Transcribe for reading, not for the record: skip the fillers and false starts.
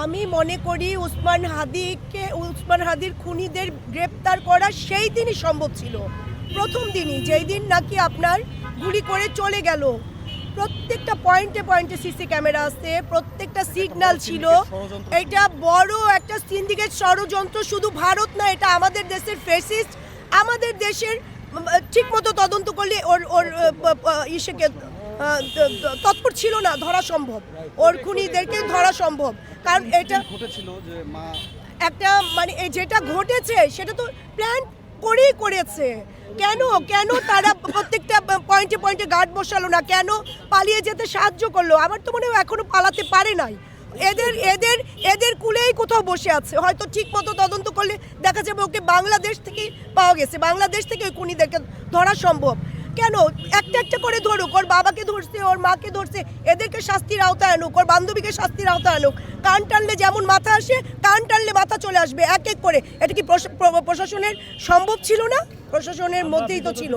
আমি মনে করি উসমান হাদির খুনিদের গ্রেপ্তার করা সেই দিনই সম্ভব ছিল, প্রথম দিনই, যেই দিন নাকি আপনার গুলি করে চলে গেল। প্রত্যেকটা পয়েন্টে পয়েন্টে সিসি ক্যামেরা আছে, প্রত্যেকটা সিগন্যাল ছিল। এটা বড় একটা সিন্ডিকেট ষড়যন্ত্র, শুধু ভারত না, এটা আমাদের দেশের ফেসিস্ট। আমাদের দেশের ঠিকমতো তদন্ত করলে ওর ইসেকে তৎপর ছিল না, ধরা সম্ভব, ওর খুনিদেরকে ধরা সম্ভব। কারণ এটা ঘটেছিল যে মা একটা মানে যেটা ঘটেছে সেটা তো প্ল্যান করেই করেছে। কেন কেন তারা প্রত্যেকটা পয়েন্টে পয়েন্টে গার্ড বসালো না? কেন পালিয়ে যেতে সাহায্য করলো? আমার তো মনে হয় এখনো পালাতে পারে নাই। এদের এদের এদের কুলেই কোথাও বসে আছে, হয়তো ঠিক মতো তদন্ত করলে দেখা যাবে ওকে বাংলাদেশ থেকে পাওয়া গেছে, বাংলাদেশ থেকে ওই খুনিদেরকে ধরা সম্ভব। কেন একটা একটা করে ধরুক, ওর বাবাকে ধরছে, ওর মাকে ধরছে, এদেরকে শাস্তির আওতায় আনুক, ওর বান্ধবীকে শাস্তির আওতায় আনুক। কান টানলে যেমন মাথা আসে, কান টানলে মাথা চলে আসবে এক এক করে। এটা কি প্রশাসনের সম্ভব ছিল না? প্রশাসনের মধ্যেই তো ছিল।